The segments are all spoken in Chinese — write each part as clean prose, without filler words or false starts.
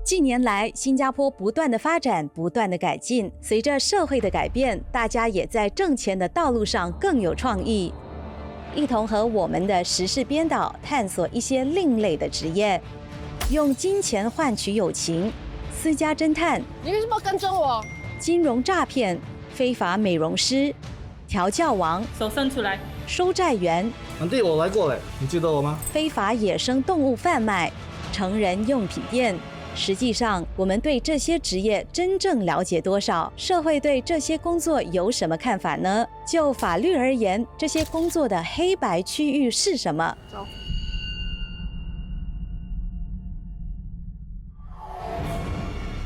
近年来，新加坡不断的发展，不断的改进。随着社会的改变，大家也在挣钱的道路上更有创意。一同和我们的时事编导探索一些另类的职业，用金钱换取友情。私家侦探，你为什么跟着我？金融诈骗，非法美容师，调教王，手伸出来。收债员，堂弟，我来过嘞，你记得我吗？非法野生动物贩卖，成人用品店。实际上，我们对这些职业真正了解多少？社会对这些工作有什么看法呢？就法律而言，这些工作的黑白区域是什么？走。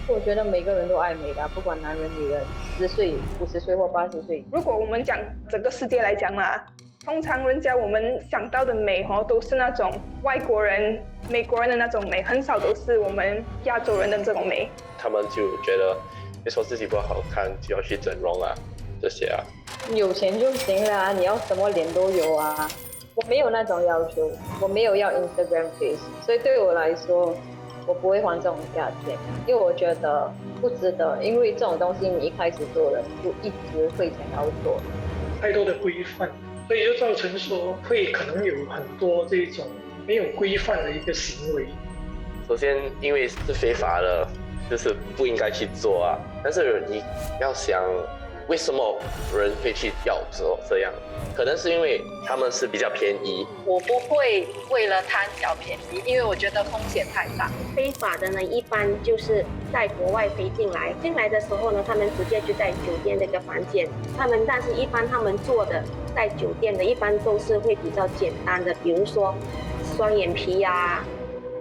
我觉得每个人都爱美的，不管男人女人，10岁、50岁或80岁。如果我们讲整个世界来讲啦，通常我们想到的美都是那种外国人、美国人的那种美，很少都是我们亚洲人的这种美。他们就觉得，你说自己不好看就要去整容啊，这些啊。有钱就行了啊，你要什么脸都有啊。我没有那种要求，我没有要 Instagram face， 所以对我来说，我不会还这种价钱，因为我觉得不值得，因为这种东西你一开始做了，就一直会想要做。太多的规范。所以就造成说会可能有很多这种没有规范的一个行为。首先，因为是非法的，就是不应该去做啊。但是你要想，为什么人会去要做这样？可能是因为他们是比较便宜。我不会为了贪小便宜，因为我觉得风险太大。非法的呢，一般就是在国外飞进来，进来的时候呢，他们直接就在酒店的一个房间。但是一般他们做的在酒店的，一般都是会比较简单的，比如说双眼皮啊，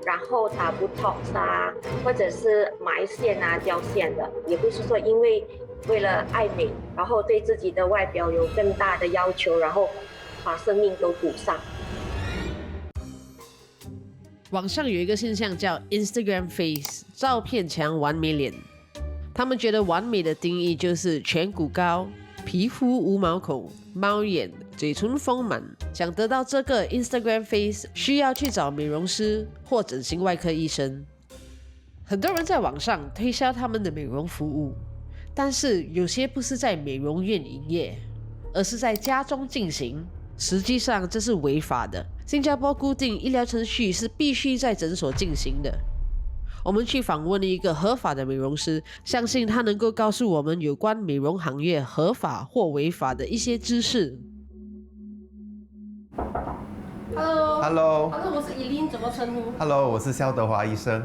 然后打Botox啊，或者是埋线啊、雕线的，也不是说因为了爱美，然后对自己的外表有更大的要求，然后把生命都赌上。网上有一个现象叫 Instagram Face， 照片墙完美脸。他们觉得完美的定义就是颧骨高、皮肤无毛孔、猫眼、嘴唇丰满。想得到这个 Instagram Face， 需要去找美容师或整形外科医生。很多人在网上推销他们的美容服务，但是有些不是在美容院营业，而是在家中进行，实际上这是违法的。新加坡固定医疗程序是必须在诊所进行的。我们去访问了一个合法的美容师，相信他能够告诉我们有关美容行业合法或违法的一些知识。Hello， 我是依琳，怎么称呼 Hello， 我是肖德华医生。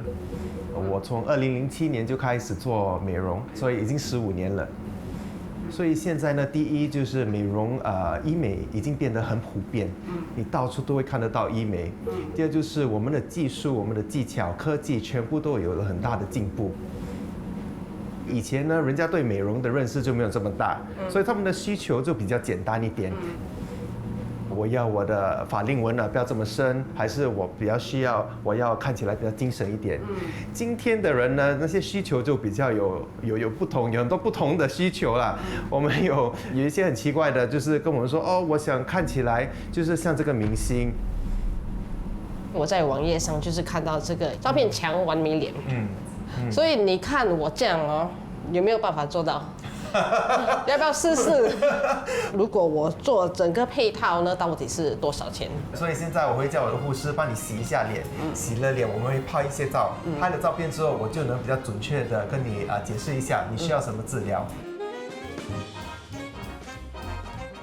我从2007年就开始做美容，所以已经15年了。所以现在呢，第一就是美容医美已经变得很普遍，你到处都会看得到医美。第二就是我们的技术、我们的技巧、科技全部都有了很大的进步。以前呢，人家对美容的认识就没有这么大，所以他们的需求就比较简单一点。我要我的法令纹不要这么深，还是我比较需要我要看起来比较精神一点。今天的人呢，那些需求就比较有很多不同的需求啦。我们有一些很奇怪的，就是跟我们说哦，我想看起来就是像这个明星。我在网页上就是看到这个照片墙完美脸，所以你看我这样哦，有没有办法做到？要不要试试？如果我做整个配套呢，到底是多少钱？所以现在我会叫我的护士帮你洗一下脸，洗了脸我们会拍一些照，拍了照片之后，我就能比较准确的跟你解释一下你需要什么治疗。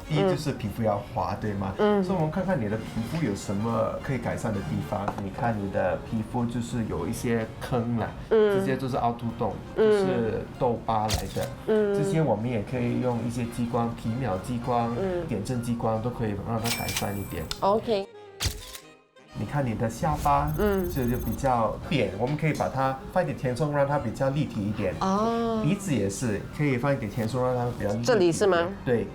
第一就是皮肤要滑，对吗？所以我们看看你的皮肤有什么可以改善的地方。你看你的皮肤就是有一些坑啦，这些就是凹凸洞，就是痘疤来的。这些我们也可以用一些激光、皮秒激光、点阵激光都可以让它改善一点。OK。你看你的下巴，这就比较扁，我们可以把它放一点填充，让它比较立体一点。哦。鼻子也是可以放一点填充，让它比较立体。这里是吗？对。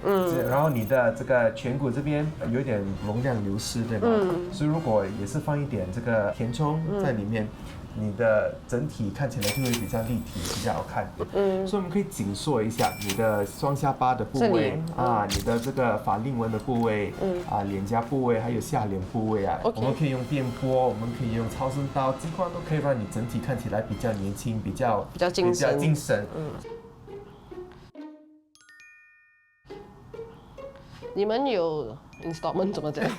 然后你的这个颧骨这边有一点容量流失，对吧？所以如果也是放一点这个填充在里面，你的整体看起来就会比较立体，比较好看。所以我们可以紧缩一下你的双下巴的部位你的这个法令纹的部位脸颊部位，还有下脸部位我们可以用电波，我们可以用超声刀，激光都可以让你整体看起来比较年轻，比较精神。你们有 installment 怎么讲？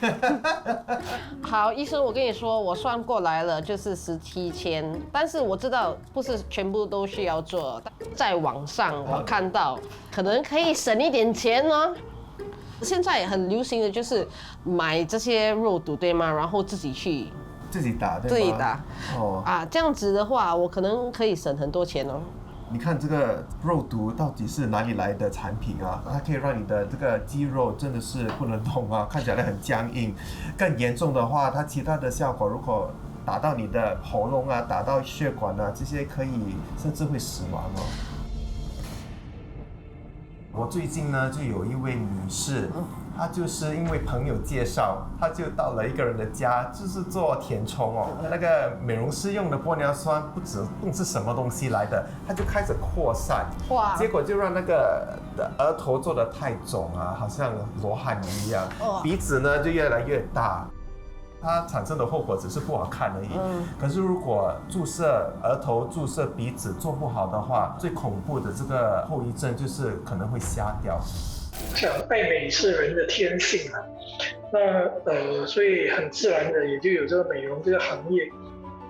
好，医生，我跟你说，我算过来了，就是17千，但是我知道不是全部都需要做，在网上我看到可能可以省一点钱哦。现在很流行的就是买这些肉毒，对吗？然后自己打，对吗？自己打。哦。啊，这样子的话，我可能可以省很多钱哦。你看这个肉毒到底是哪里来的产品啊？它可以让你的这个肌肉真的是不能动啊，看起来很僵硬。更严重的话，它其他的效果如果打到你的喉咙啊，打到血管啊，这些可以甚至会死亡哦。我最近呢就有一位女士，她就是因为朋友介绍，她就到了一个人的家，就是做填充哦。那个美容师用的玻尿酸不知什么东西来的，它就开始扩散，哇！结果就让那个额头做得太肿啊，好像罗汉一样，鼻子呢就越来越大。它产生的后果只是不好看而已。可是如果注射额头、注射鼻子做不好的话，最恐怖的这个后遗症就是可能会瞎掉。想爱美是人的天性啊，那所以很自然的也就有这个美容这个行业。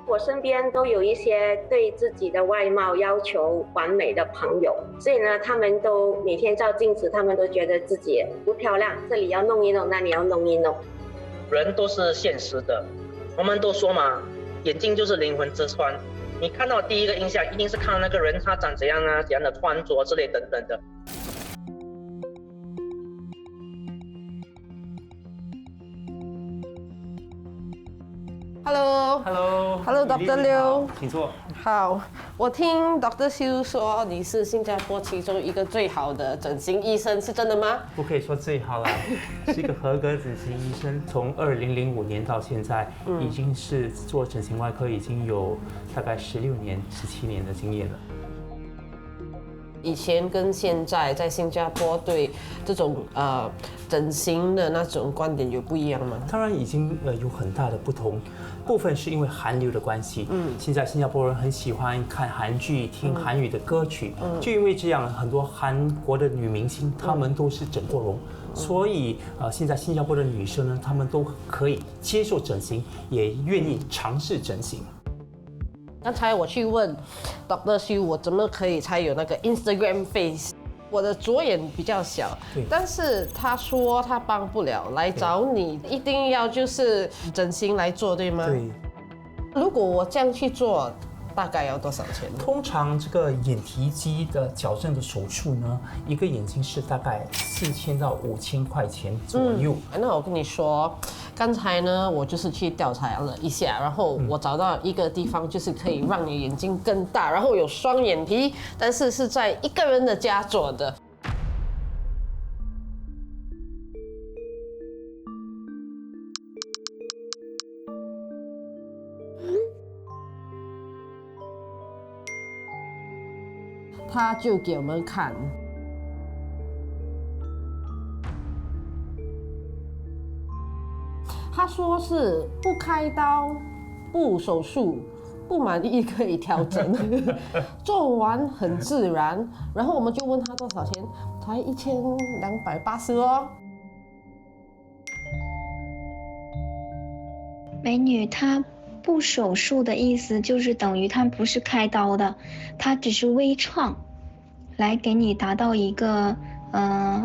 我身边都有一些对自己的外貌要求完美的朋友，所以呢，他们都每天照镜子，他们都觉得自己不漂亮，这里要弄一弄，那里要弄一弄。人都是现实的，我们都说嘛，眼睛就是灵魂之窗。你看到第一个印象一定是看那个人他长怎样啊，怎样的穿着之类等等的。Hello Dr. Liu， 请坐。好，我听 Dr. Liu 说你是新加坡其中一个最好的整形医生，是真的吗？不可以说最好啦，是一个合格整形医生。从2005年到现在，已经是做整形外科已经有大概16年、17年的经验了。以前跟现在在新加坡对这种整形的那种观点有不一样吗？当然已经有很大的不同，部分是因为韩流的关系。现在新加坡人很喜欢看韩剧、听韩语的歌曲，就因为这样，很多韩国的女明星她们都是整过容，所以现在新加坡的女生呢，她们都可以接受整形，也愿意尝试整形。刚才我去问 Dr. Liu 我怎么可以才有那个 Instagram face， 我的左眼比较小，但是他说他帮不了，来找你一定要就是整形来做，对吗？对。如果我这样去做，大概要多少钱？通常这个眼提肌的矫正的手术呢，一个眼睛是大概4000到5000块钱左右。那我跟你说，刚才呢，我就是去调查了一下，然后我找到一个地方，就是可以让你眼睛更大，然后有双眼皮，但是是在一个人的家做的。他就给我们看。他说是不开刀、不手术、不满意可以调整，做完很自然。然后我们就问他多少钱，才1280哦。美女，她不手术的意思就是等于她不是开刀的，她只是微创，来给你达到一个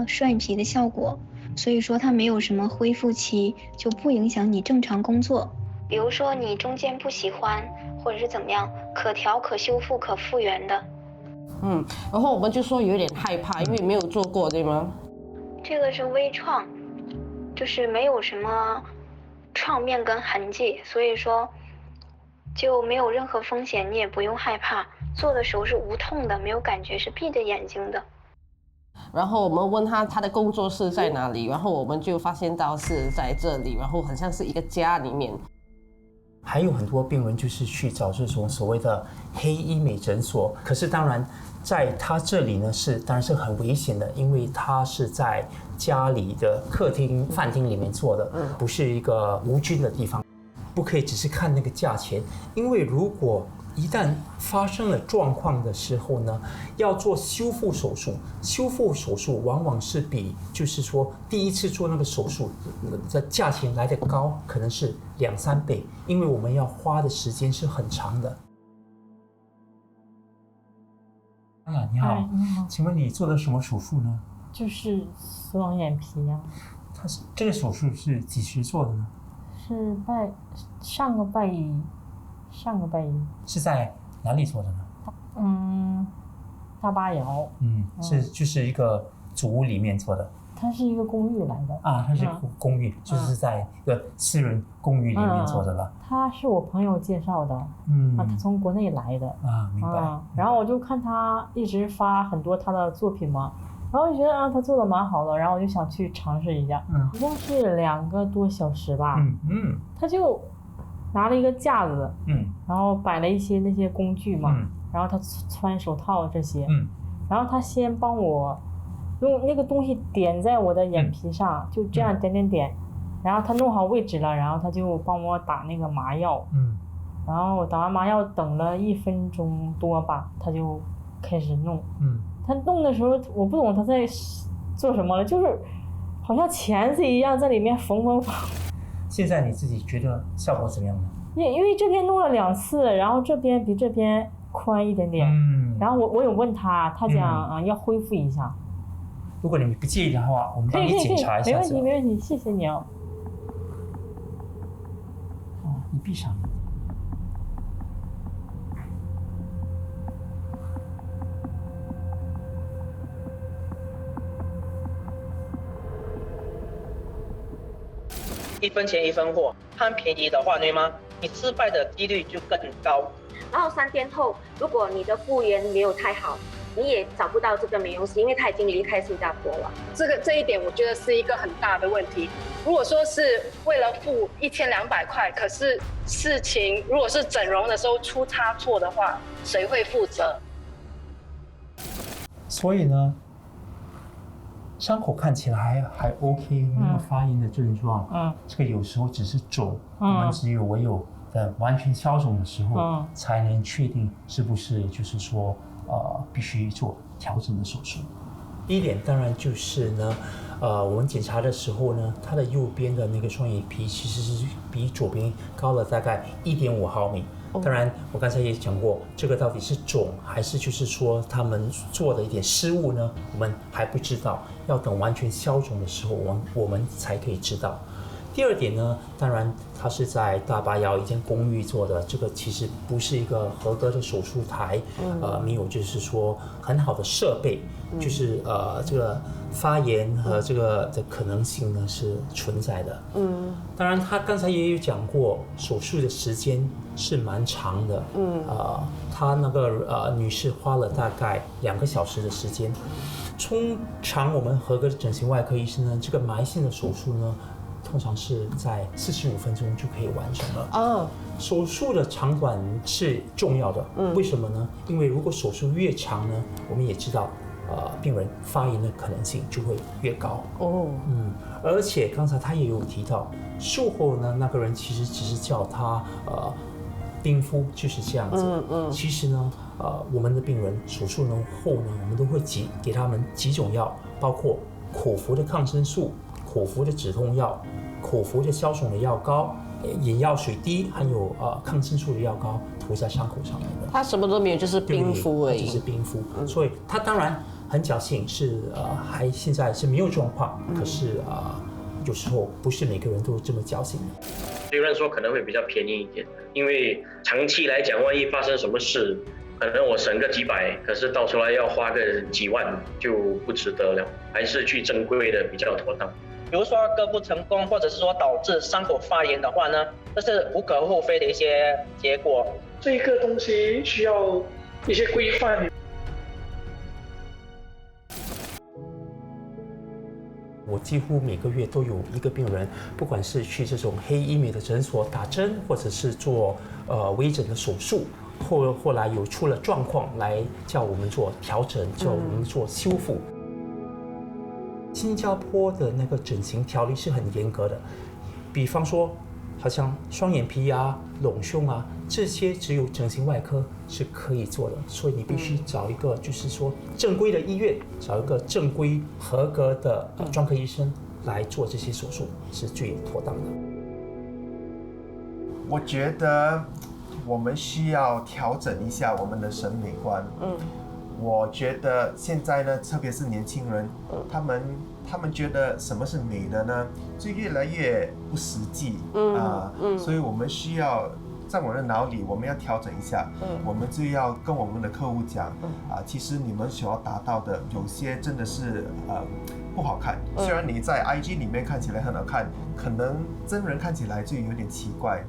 涮皮的效果。所以说它没有什么恢复期，就不影响你正常工作。比如说你中间不喜欢，或者是怎么样，可调、可修复、可复原的。然后我们就说有点害怕，因为没有做过，对吗？这个是微创，就是没有什么创面跟痕迹，所以说就没有任何风险，你也不用害怕。做的时候是无痛的，没有感觉，是闭着眼睛的。然后我们问他的工作室在哪里，然后我们就发现到是在这里，然后很像是一个家里面。还有很多病人就是去找这种所谓的黑医美诊所，可是当然在他这里呢当然是很危险的，因为他是在家里的客厅、饭厅里面做的，不是一个无菌的地方。不可以只是看那个价钱，因为如果一旦发生了状况的时候呢，要做修复手术。修复手术往往是比就是说第一次做那个手术的价钱来得高，可能是2、3倍，因为我们要花的时间是很长的。哎呀，你好，你好，请问你做的什么手术呢？就是丝网眼皮呀。这个手术是几时做的呢？是上个拜一。是在哪里做的呢？大巴窑。就是一个祖屋里面做的。它是一个公寓来的啊，它是公寓，就是在一个私人公寓里面做的了。他是我朋友介绍的，他从国内来的啊，明白。然后我就看他一直发很多他的作品嘛，然后我觉得他做的蛮好的，然后我就想去尝试一下。一共是2个多小时吧。他就拿了一个架子，然后摆了一些那些工具嘛，然后他穿手套这些，然后他先帮我用那个东西点在我的眼皮上，就这样点，然后他弄好位置了，然后他就帮我打那个麻药，然后打完麻药等了1分钟多吧，他就开始弄，他弄的时候我不懂他在做什么了，就是好像钳子一样在里面缝。现在你自己觉得效果怎么样呢？因为这边弄了2次，然后这边比这边宽一点点，然后我有问他讲要恢复一下。如果你不介意的话，我们帮你检查一下。没问题，谢谢你哦。你闭上。1分钱1分货，贪便宜的话，对吗？你失败的几率就更高。然后3天后，如果你的复原没有太好，你也找不到这个美容师，因为他已经离开新加坡了。这一点我觉得是一个很大的问题。如果说是为了付1200块，可是事情如果是整容的时候出差错的话，谁会负责？所以呢，伤口看起来还 OK， 没有发炎的症状。这个有时候只是肿，我们只有唯有在完全消肿的时候，才能确定是不是就是说必须做调整的手术。第一点当然就是呢，我们检查的时候呢，它的右边的那个双眼皮其实是比左边高了大概1.5毫米。当然，我刚才也讲过，这个到底是肿还是就是说他们做的一点失误呢？我们还不知道，要等完全消肿的时候，我们才可以知道。第二点呢，当然它是在大巴窑一间公寓做的，这个其实不是一个合格的手术台，没有就是说很好的设备，就是这个发炎和这个的可能性呢是存在的。当然他刚才也有讲过，手术的时间是蛮长的。他那个女士花了大概2个小时的时间。通常我们合格的整形外科医生呢，这个埋线的手术呢，通常是在45分钟就可以完成了。手术的长短是重要的，为什么呢？因为如果手术越长呢，我们也知道，病人发炎的可能性就会越高。而且刚才他也有提到，术后呢，那个人其实只是叫他冰敷，就是这样子。其实呢，我们的病人手术后呢，我们都会给他们几种药，包括口服的抗生素、口服的止痛药、口服的消肿的药膏、眼药水滴，还有抗生素的药膏涂在伤口上面的。他什么都没有，就是冰敷而已。就是冰敷，所以他当然很侥幸，是还现在是没有状况，可是有时候不是每个人都这么侥幸的。虽然说可能会比较便宜一点，因为长期来讲，万一发生什么事，可能我省个几百，可是到头来要花个几万，就不值得了，还是去正规的比较妥当。比如说割不成功，或者是说导致伤口发炎的话呢，这是无可厚非的一些结果。这个东西需要一些规范。我几乎每个月都有一个病人，不管是去这种黑医美的诊所打针，或者是做微整的手术，后来有出了状况来叫我们做调整，叫我们做修复。新加坡的那个整形条例是很严格的，比方说好像双眼皮啊、隆胸啊，这些只有整形外科是可以做的，所以你必须找一个就是说正规的医院，找一个正规合格的专科医生来做这些手术是最妥当的。我觉得我们需要调整一下我们的审美观。我觉得现在呢，特别是年轻人，他们觉得什么是美的呢，就越来越不实际所以我们需要在我的脑里，我们要调整一下，我们就要跟我们的客户讲其实你们所要达到的有些真的是不好看，虽然你在 IG 里面看起来很好看，可能真人看起来就有点奇怪。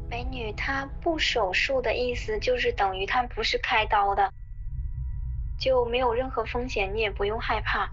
美女，她不手术的意思就是等于她不是开刀的，就没有任何风险，你也不用害怕。